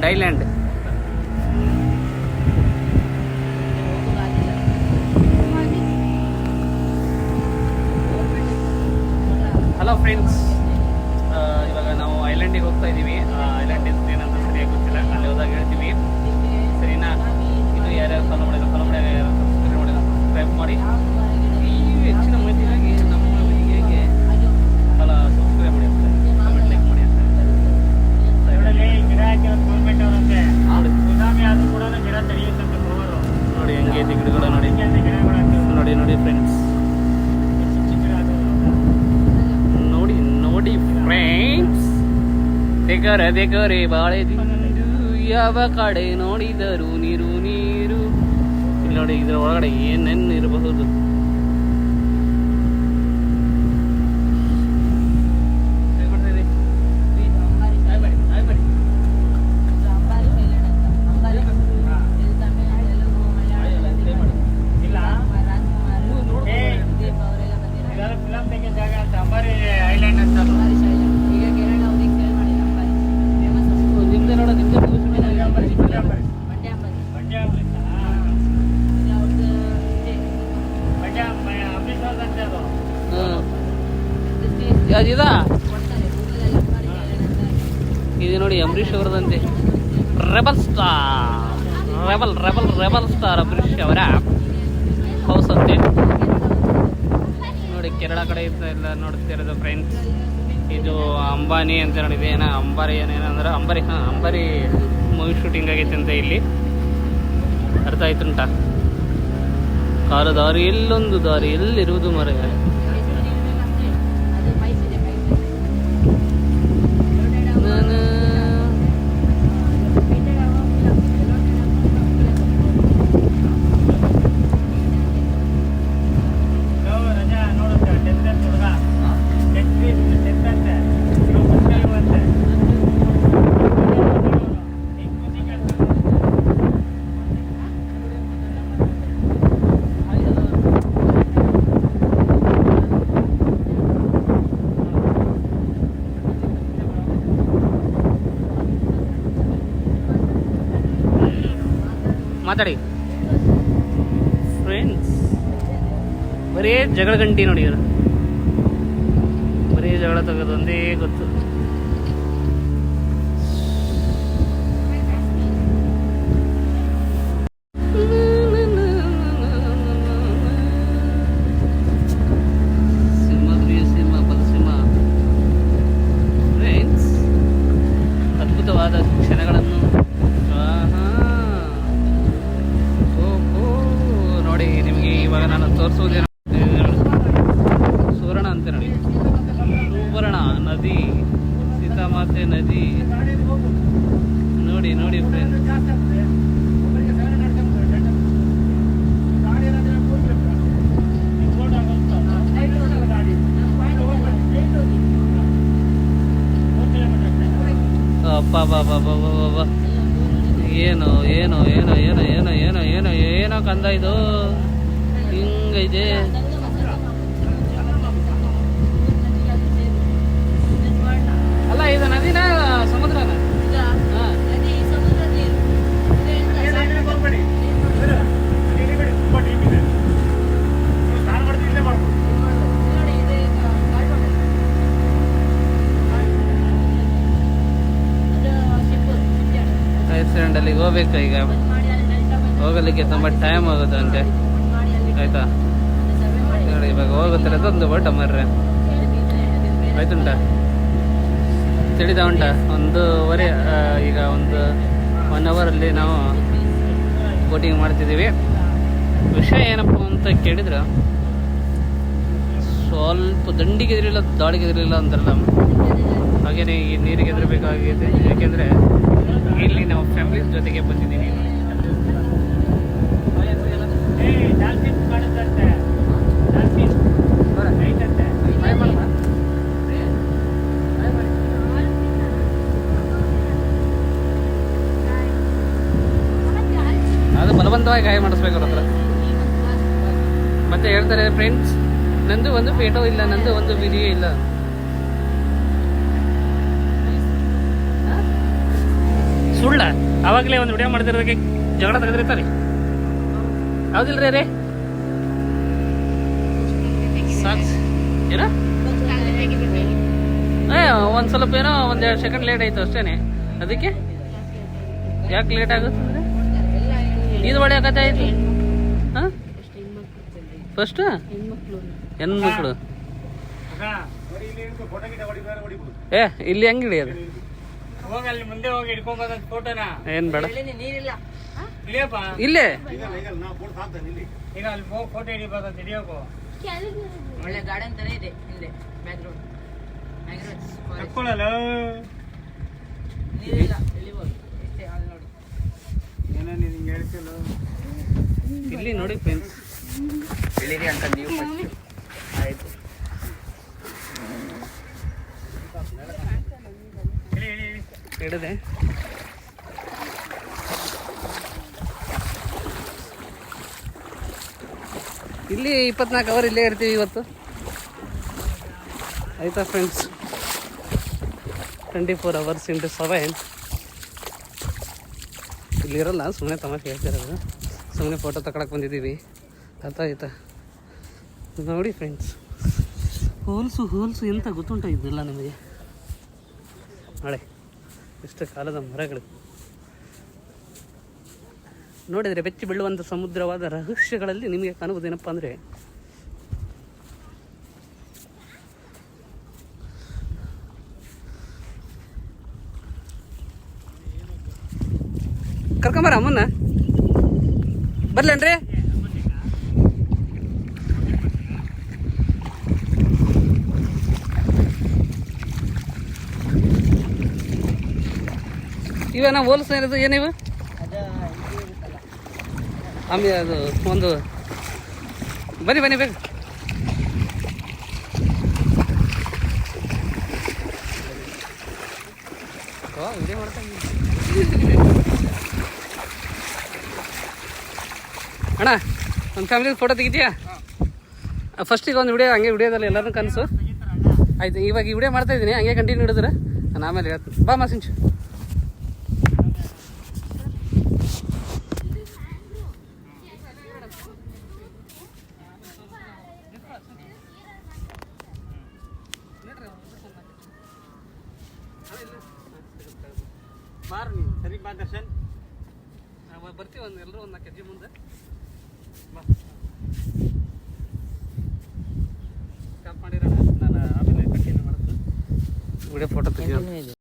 Island. Hello friends, ಇವಾಗ ನಾವು ಐಲ್ಯಾಂಡಿಗೆ ಹೋಗ್ತಾ ಇದ್ದೀವಿ. ಐಲ್ಯಾಂಡ್ ಏನಂತ ಸರಿಯಾಗಿ ಗೊತ್ತಿಲ್ಲ, ಅಲ್ಲಿ ಹೋದಾಗ ಹೇಳ್ತೀವಿ ಸರಿನಾ. ಇದು ಯಾರ್ಯಾರು ಫಾಲೋ ಮಾಡಿಲ್ಲ, ಫಾಲೋ ಮಾಡಿ ಯಾರು ಸಬ್ಸ್ಕ್ರೈಬ್ ಮಾಡಿಲ್ಲ ಸಬ್ಸ್ಕ್ರೈಬ್ ಮಾಡಿ. ಈ ಹೆಚ್ಚಿನ ಮಾಹಿತಿಗಾಗಿ ನಮ್ಮ ವಿಡಿಯೋಗೆ ಸಬ್ಸ್ಕ್ರೈಬ್ ಮಾಡಿ, ಕಮೆಂಟ್ ಲೈಕ್ ಮಾಡಿ ಅಂತ ನೋಡಿ. ಹೆಂಗೆ ಐತಿ ಗಿಡಗಳು ನೋಡಿ ನೋಡಿ ನೋಡಿ ಫ್ರೆಂಡ್ಸ್, ನೋಡಿ ಫ್ರೆಂಡ್ಸ್. ದೇಕರೆ ಬಾಳೆ ದಿಂಡು ಯಾವ ಕಡೆ ನೋಡಿದರು ನೀರು ನೀರು. ಇಲ್ಲಿ ನೋಡಿ, ಇದ್ರ ಒಳಗಡೆ ಏನೇನು ಇರಬಹುದು. ಇದು ನೋಡಿ ಅಂಬರೀಷ್ ಅವರದಂತೆ ರೆಬಲ್ ಸ್ಟಾರ್ ಅಂಬರೀಷ್ ಅವರ ಹೌಸ್ ಅಂತೆ ನೋಡಿ. ಕೇರಳ ಕಡೆ ಎಲ್ಲ ನೋಡ್ತಿರೋದು ಫ್ರೆಂಡ್ಸ್. ಇದು ಅಂಬಾನಿ ಅಂತ ನೋಡಿದೆ, ಅಂಬಾರಿ ಏನೇನಂದ್ರೆ ಅಂಬಾರಿ ಮೂವಿ ಶೂಟಿಂಗ್ ಆಗೈತೆ ಅಂತ ಇಲ್ಲಿ. ಅರ್ಥ ಆಯ್ತುಂಟ. ಕಾರು ದಾರಿ ಎಲ್ಲೊಂದು ದಾರಿ ಎಲ್ಲಿರುವುದು ಮರ. ಮಾತಾಡಿ ಫ್ರೆಂಡ್ಸ್. ಬರೀ ಜಗಳ ಗಂಟಿ ನೋಡಿ, ಇವರು ಬರೀ ಜಗಳ ತೆಗೆದೊಂದೇ ಗೊತ್ತು. ಸಿಂಹ ಬಲಸಿಂಹ ಫ್ರೆಂಡ್ಸ್, ಅದ್ಭುತವಾದ ಕ್ಷಣಗಳನ್ನು ನೋಡಿ. ನಿಮಗೆ ಇವಾಗ ನಾನು ತೋರಿಸುವುದೇನು, ಸುವರ್ಣ ಅಂತ ನೋಡಿ, ಸುವರ್ಣ ನದಿ, ಸೀತಾಮಾತೆ ನದಿ ನೋಡಿ ನೋಡಿ ಫ್ರೆಂಡ್ಸ್. ಅಬ್ಬಾ ಏನೋ ಏನೋ ಏನೋ ಏನೋ ಏನೋ ಏನೋ ಏನೋ ಏನೋ ಕಂದ ಇದು ಹಿಂಗೈತೆ. ಅಲ್ಲ ಇದು ನದಿನ ಸಮುದ್ರನ? ಅಲ್ಲಿಗೆ ಹೋಗ್ಬೇಕು. ಈಗ ಹೋಗಲಿಕ್ಕೆ ತುಂಬ ಟೈಮ್ ಆಗುತ್ತೆ ಅಂತೆ, ಆಯ್ತಾ ನೋಡಿ. ಇವಾಗ ಹೋಗುತ್ತಾರೆ ಅದೊಂದು ಬೋಟ ಮರ್ರೆ ಆಯ್ತುಂಟ, ತಿಳಿದ ಉಂಟ. 1:15 ಈಗ 1 ಅವರಲ್ಲಿ ನಾವು ಬೋಟಿಂಗ್ ಮಾಡ್ತಿದ್ದೀವಿ. ವಿಷಯ ಏನಪ್ಪ ಅಂತ ಕೇಳಿದ್ರೆ, ಸ್ವಲ್ಪ ದಂಡಿಗೆ ಎದುರಿಲ್ಲ ದಾಳಿಗೆ ಎದುರಿಲ್ಲ ಅಂತಾರಲ್ಲ, ಹಾಗೇನೆ ಈ ನೀರಿಗೆ ಎದುರಬೇಕಾಗಿದೆ. ಯಾಕೆಂದರೆ ಇಲ್ಲಿ ನಾವು ಫ್ಯಾಮಿಲೀಸ್ ಜೊತೆಗೆ ಬಂದಿದ್ದೀವಿ. ಅದು ಬಲವಂತವಾಗಿ ಗಾಯ ಮಾಡಿಸ್ಬೇಕು ಅವ್ರ ಹತ್ರ. ಮತ್ತೆ ಹೇಳ್ತಾರೆ ಫ್ರೆಂಡ್ಸ್, ನಂದು ಒಂದು ಫೋಟೋ ಇಲ್ಲ, ನಂದು ಒಂದು ವಿಡಿಯೋ ಇಲ್ಲ. ಸುಳ್ಳ ಅವಾಗಲೇ ಒಂದು ವಿಡಿಯೋ ಮಾಡಿದಿರೋದಕ್ಕೆ ಜಗಳ ತೆಗೆದಿರ್ತಾರೆ ಹೌದಿಲ್ರಿ ರೀ ಸಾಕ್ಸ್ ಏನ ಒಂದು ಸ್ವಲ್ಪ ಏನೋ ಒಂದೆರಡು ಸೆಕೆಂಡ್ ಲೇಟ್ ಆಯ್ತು ಅಷ್ಟೇನೆ ಅದಕ್ಕೆ ಯಾಕೆ ಲೇಟ್ ಆಗುತ್ತೆ ಇದು ಹೊಡೆಯಕತ್ತೆ ಆಯ್ತು ಹಾಂ ಫಸ್ಟ್ ಹೆಣ್ಮಕ್ಳು ಏ ಇಲ್ಲಿ ಹೆಂಗ್ ಹಿಡಿಯೋದು ಮುಂದೆ ಹೋಗಿ ಹಿಡ್ಕೊಂಡ್ ಫೋಟೋನ ಏನ್ ಬೇಡ ಇಲ್ಲೇ ಈಗ ಅಲ್ಲಿ ಫೋಟೋ ಹಿಡಿಬೋದಂತ ಹಿಡಿಯೋಕು ಒಳ್ಳೆ ಗಾರ್ಡನ್ ತರ ಇದೆ ಹಿಂದೆ ಬ್ಯಾಕ್ಗ್ರೌಂಡ್ ತಕ್ಕೊಳ್ಳಲ್ಲ ಇಲ್ಲಿ ನೋಡಿ ಫ್ರೆಂಡ್ಸ್ ಇಳಿರಿ ಅಂತ ನೀವು ಆಯ್ತು ಹಿಡಿದೆ ಇಲ್ಲಿ 24 ಅವರ್ ಇಲ್ಲೇ ಇರ್ತೀವಿ ಇವತ್ತು ಆಯ್ತಾ ಫ್ರೆಂಡ್ಸ್ 24 hours into 7 ಇಲ್ಲಿರಲ್ಲ ಸುಮ್ಮನೆ ತಮಾಷೆ ಹೇಳ್ತಿರೋದು ಸುಮ್ಮನೆ ಫೋಟೋ ತಗೊಳಕ್ಕೆ ಬಂದಿದ್ದೀವಿ ಆಯ್ತಾ ನೋಡಿ ಫ್ರೆಂಡ್ಸ್ ಹೋಲ್ಸು ಎಂತ ಗೊತ್ತುಂಟ ಇದ್ದಿಲ್ಲ ನಿಮಗೆ ನಾಳೆ ಇಷ್ಟು ಕಾಲದ ಮರಗಳು ನೋಡಿದರೆ ಬೆಚ್ಚಿ ಬೀಳುವಂಥ ಸಮುದ್ರವಾದ ರಹಸ್ಯಗಳಲ್ಲಿ ನಿಮಗೆ ಕಾಣುವುದೇನಪ್ಪ ಅಂದರೆ ಕರ್ಕೊಂಬರ ಅಮ್ಮನ್ನ ಬರ್ಲೇನ್ರಿ ಇವೇನ ಹೋಲ್ಸ್ ಏನಿದು ಏನಿವು ಆಮೇಲೆ ಅದು ಒಂದು ಬನ್ನಿ ಬೇಕು ವಿಡಿಯೋ ಮಾಡ್ತಾ ಅಣ್ಣ ಒಂದು ಫ್ಯಾಮಿಲಿ ಫೋಟೋ ತೆಗಿತೀಯಾ ಫಸ್ಟಿಗೆ ಒಂದು ವಿಡಿಯೋ ಹಂಗೆ ವಿಡಿಯೋದಲ್ಲಿ ಎಲ್ಲರೂ ಕನಸು ಆಯ್ತು ಇವಾಗ ಈ ವಿಡಿಯೋ ಮಾಡ್ತಾ ಇದ್ದೀನಿ ಹಂಗೆ ಕಂಟಿನ್ಯೂ ಹಿಡಿದ್ರೆ ನಾನು ಆಮೇಲೆ ಹೇಳ್ತೀನಿ ಬಾ ಮಾಸಿಂಚು ಬಾರ ನೀನು ಸರಿ ಬಾ ದರ್ಶನ್ ಬರ್ತೀವಿ ಎಲ್ಲರೂ ಒಂದು 4 kg ಮುಂದೆ ಬಾ ಸ್ಟಾಪ್ ಮಾಡಿರೋಣ ನಾನು ಆಮೇಲೆ ಕಂಟಿನ್ಯೂ ಮಾಡ್ತೀನಿ ವಿಡಿಯೋ ಫೋಟೋ ತೆಗಿಯೋದು